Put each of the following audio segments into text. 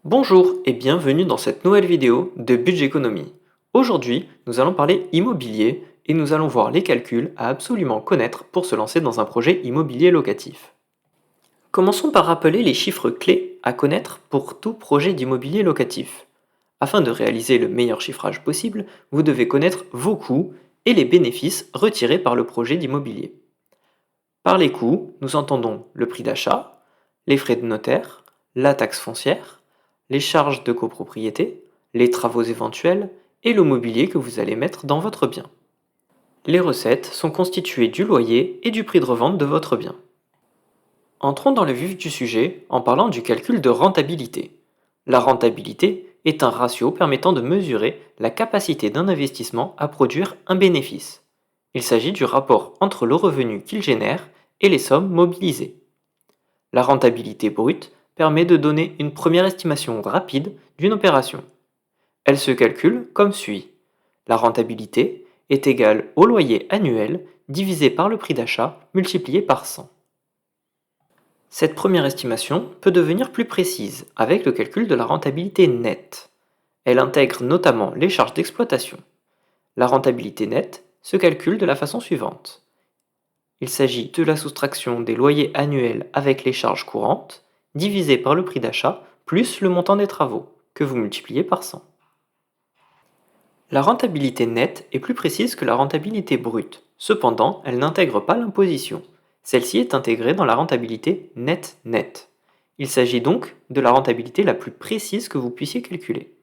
Bonjour et bienvenue dans cette nouvelle vidéo de Budget Économie. Aujourd'hui, nous allons parler immobilier et nous allons voir les calculs à absolument connaître pour se lancer dans un projet immobilier locatif. Commençons par rappeler les chiffres clés à connaître pour tout projet d'immobilier locatif. Afin de réaliser le meilleur chiffrage possible, vous devez connaître vos coûts et les bénéfices retirés par le projet d'immobilier. Par les coûts, nous entendons le prix d'achat, les frais de notaire, la taxe foncière, les charges de copropriété, les travaux éventuels et le mobilier que vous allez mettre dans votre bien. Les recettes sont constituées du loyer et du prix de revente de votre bien. Entrons dans le vif du sujet en parlant du calcul de rentabilité. La rentabilité est un ratio permettant de mesurer la capacité d'un investissement à produire un bénéfice. Il s'agit du rapport entre le revenu qu'il génère et les sommes mobilisées. La rentabilité brute permet de donner une première estimation rapide d'une opération. Elle se calcule comme suit. La rentabilité est égale au loyer annuel divisé par le prix d'achat multiplié par 100. Cette première estimation peut devenir plus précise avec le calcul de la rentabilité nette. Elle intègre notamment les charges d'exploitation. La rentabilité nette se calcule de la façon suivante. Il s'agit de la soustraction des loyers annuels avec les charges courantes, divisé par le prix d'achat, plus le montant des travaux, que vous multipliez par 100. La rentabilité nette est plus précise que la rentabilité brute. Cependant, elle n'intègre pas l'imposition. Celle-ci est intégrée dans la rentabilité nette. Il s'agit donc de la rentabilité la plus précise que vous puissiez calculer.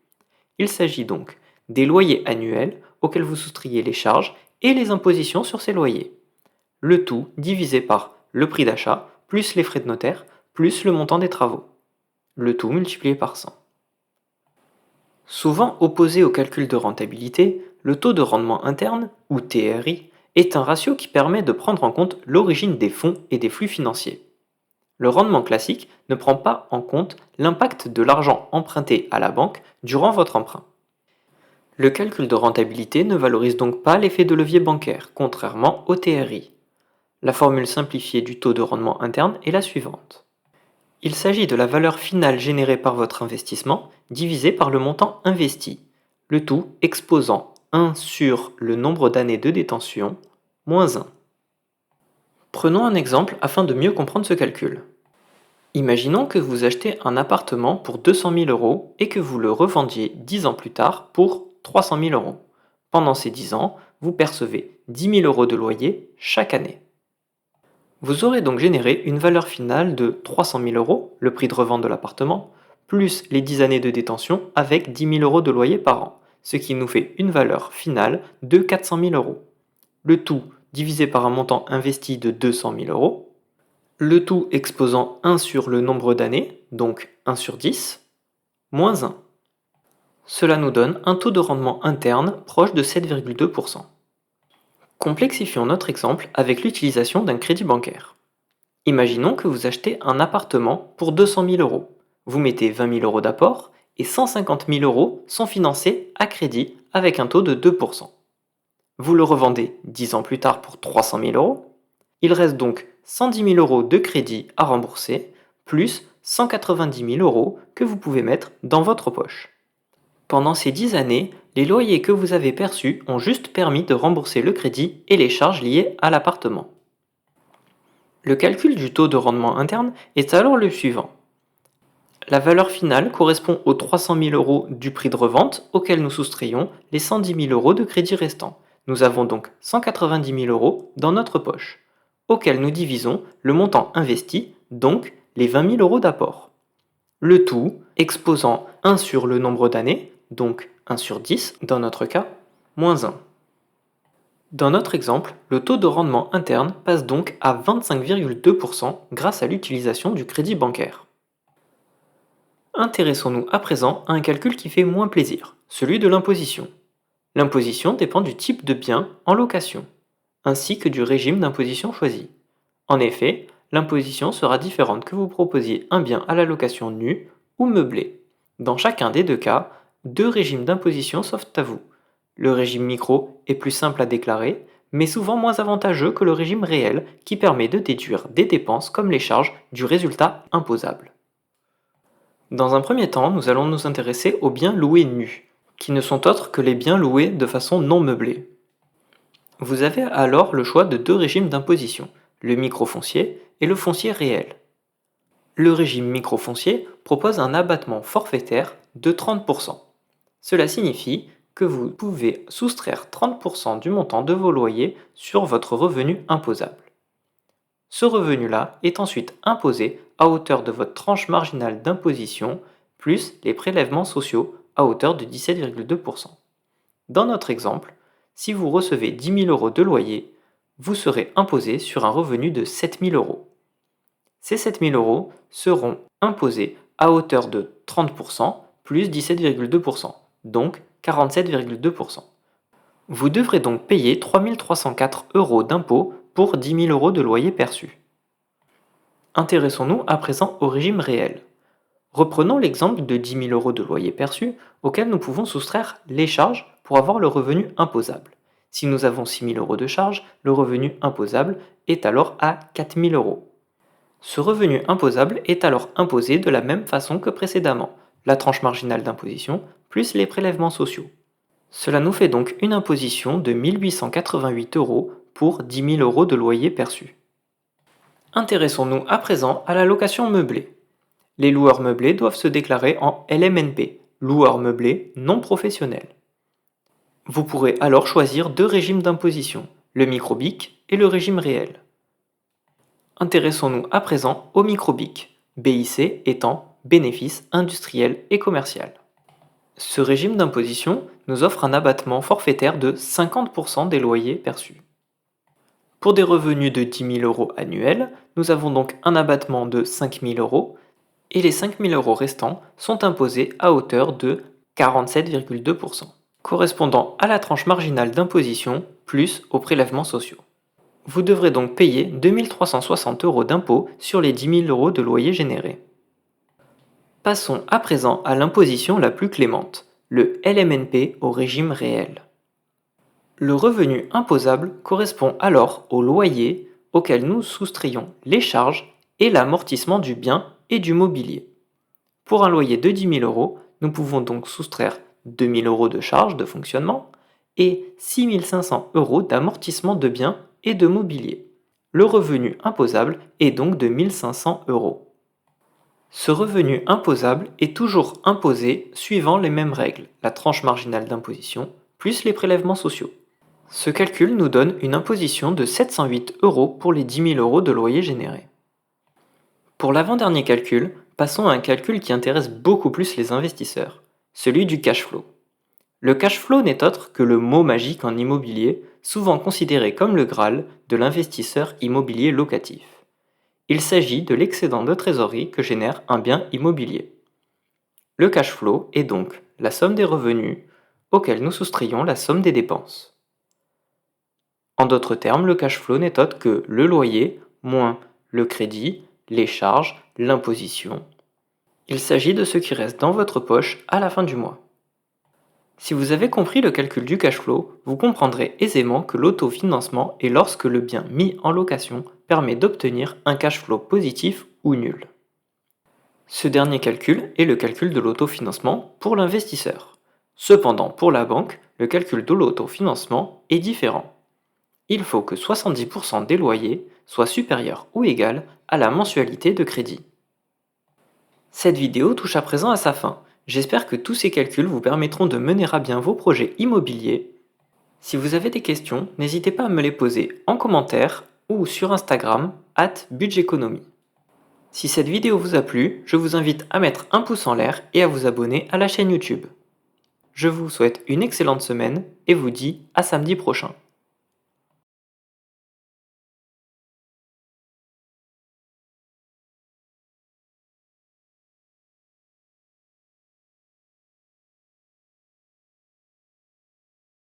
Il s'agit donc des loyers annuels auxquels vous soustrayez les charges et les impositions sur ces loyers. Le tout divisé par le prix d'achat, plus les frais de notaire, plus le montant des travaux. Le tout multiplié par 100. Souvent opposé au calcul de rentabilité, le taux de rendement interne, ou TRI, est un ratio qui permet de prendre en compte l'origine des fonds et des flux financiers. Le rendement classique ne prend pas en compte l'impact de l'argent emprunté à la banque durant votre emprunt. Le calcul de rentabilité ne valorise donc pas l'effet de levier bancaire, contrairement au TRI. La formule simplifiée du taux de rendement interne est la suivante. Il s'agit de la valeur finale générée par votre investissement divisée par le montant investi, le tout exposant 1 sur le nombre d'années de détention moins 1. Prenons un exemple afin de mieux comprendre ce calcul. Imaginons que vous achetez un appartement pour 200 000 euros et que vous le revendiez 10 ans plus tard pour 300 000 euros. Pendant ces 10 ans, vous percevez 10 000 euros de loyer chaque année. Vous aurez donc généré une valeur finale de 300 000 euros, le prix de revente de l'appartement, plus les 10 années de détention avec 10 000 euros de loyer par an, ce qui nous fait une valeur finale de 400 000 euros. Le tout divisé par un montant investi de 200 000 euros, le tout exposant 1 sur le nombre d'années, donc 1 sur 10, moins 1. Cela nous donne un taux de rendement interne proche de 7,2%. Complexifions notre exemple avec l'utilisation d'un crédit bancaire. Imaginons que vous achetez un appartement pour 200 000 euros. Vous mettez 20 000 euros d'apport et 150 000 euros sont financés à crédit avec un taux de 2%. Vous le revendez 10 ans plus tard pour 300 000 euros. Il reste donc 110 000 euros de crédit à rembourser, plus 190 000 euros que vous pouvez mettre dans votre poche. Pendant ces 10 années, les loyers que vous avez perçus ont juste permis de rembourser le crédit et les charges liées à l'appartement. Le calcul du taux de rendement interne est alors le suivant. La valeur finale correspond aux 300 000 euros du prix de revente auquel nous soustrayons les 110 000 euros de crédit restants. Nous avons donc 190 000 euros dans notre poche, auquel nous divisons le montant investi, donc les 20 000 euros d'apport. Le tout exposant 1 sur le nombre d'années, donc 1 sur 10 dans notre cas, moins 1. Dans notre exemple, le taux de rendement interne passe donc à 25,2% grâce à l'utilisation du crédit bancaire. Intéressons-nous à présent à un calcul qui fait moins plaisir, celui de l'imposition. L'imposition dépend du type de bien en location, ainsi que du régime d'imposition choisi. En effet, l'imposition sera différente que vous proposiez un bien à la location nu ou meublé. Dans chacun des deux cas, deux régimes d'imposition s'offrent à vous. Le régime micro est plus simple à déclarer, mais souvent moins avantageux que le régime réel qui permet de déduire des dépenses comme les charges du résultat imposable. Dans un premier temps, nous allons nous intéresser aux biens loués nus, qui ne sont autres que les biens loués de façon non meublée. Vous avez alors le choix de deux régimes d'imposition, le microfoncier et le foncier réel. Le régime microfoncier propose un abattement forfaitaire de 30%. Cela signifie que vous pouvez soustraire 30% du montant de vos loyers sur votre revenu imposable. Ce revenu-là est ensuite imposé à hauteur de votre tranche marginale d'imposition plus les prélèvements sociaux à hauteur de 17,2%. Dans notre exemple, si vous recevez 10 000 euros de loyer, vous serez imposé sur un revenu de 7 000 euros. Ces 7 000 euros seront imposés à hauteur de 30% plus 17,2%, donc 47,2%. Vous devrez donc payer 3 304 euros d'impôt pour 10 000 euros de loyer perçu. Intéressons-nous à présent au régime réel. Reprenons l'exemple de 10 000 euros de loyer perçu auquel nous pouvons soustraire les charges pour avoir le revenu imposable. Si nous avons 6 000 euros de charges, le revenu imposable est alors à 4 000 euros. Ce revenu imposable est alors imposé de la même façon que précédemment, la tranche marginale d'imposition plus les prélèvements sociaux. Cela nous fait donc une imposition de 1 888 euros pour 10 000 euros de loyer perçu. Intéressons-nous à présent à la location meublée. Les loueurs meublés doivent se déclarer en LMNP, loueurs meublés non professionnels. Vous pourrez alors choisir deux régimes d'imposition, le micro-BIC et le régime réel. Intéressons-nous à présent au micro-BIC, BIC étant bénéfice industriel et commercial. Ce régime d'imposition nous offre un abattement forfaitaire de 50% des loyers perçus. Pour des revenus de 10 000 euros annuels, nous avons donc un abattement de 5 000 euros et les 5 000 euros restants sont imposés à hauteur de 47,2%, correspondant à la tranche marginale d'imposition plus aux prélèvements sociaux. Vous devrez donc payer 2 360 euros d'impôt sur les 10 000 euros de loyer générés. Passons à présent à l'imposition la plus clémente, le LMNP au régime réel. Le revenu imposable correspond alors au loyer auquel nous soustrayons les charges et l'amortissement du bien et du mobilier. Pour un loyer de 10 000 euros, nous pouvons donc soustraire 2 000 euros de charges de fonctionnement et 6 500 euros d'amortissement de biens et de mobilier. Le revenu imposable est donc de 1 500 euros. Ce revenu imposable est toujours imposé suivant les mêmes règles, la tranche marginale d'imposition plus les prélèvements sociaux. Ce calcul nous donne une imposition de 708 euros pour les 10 000 euros de loyer généré. Pour l'avant-dernier calcul, passons à un calcul qui intéresse beaucoup plus les investisseurs, celui du cash flow. Le cash flow n'est autre que le mot magique en immobilier, souvent considéré comme le Graal de l'investisseur immobilier locatif. Il s'agit de l'excédent de trésorerie que génère un bien immobilier. Le cash flow est donc la somme des revenus auxquels nous soustrayons la somme des dépenses. En d'autres termes, le cash flow n'est autre que le loyer moins le crédit, les charges, l'imposition. Il s'agit de ce qui reste dans votre poche à la fin du mois. Si vous avez compris le calcul du cash flow, vous comprendrez aisément que l'autofinancement est lorsque le bien mis en location permet d'obtenir un cash flow positif ou nul. Ce dernier calcul est le calcul de l'autofinancement pour l'investisseur. Cependant, pour la banque, le calcul de l'autofinancement est différent. Il faut que 70% des loyers soient supérieurs ou égaux à la mensualité de crédit. Cette vidéo touche à présent à sa fin. J'espère que tous ces calculs vous permettront de mener à bien vos projets immobiliers. Si vous avez des questions, n'hésitez pas à me les poser en commentaire ou sur Instagram @budgeteconomie. Si cette vidéo vous a plu, je vous invite à mettre un pouce en l'air et à vous abonner à la chaîne YouTube. Je vous souhaite une excellente semaine et vous dis à samedi prochain.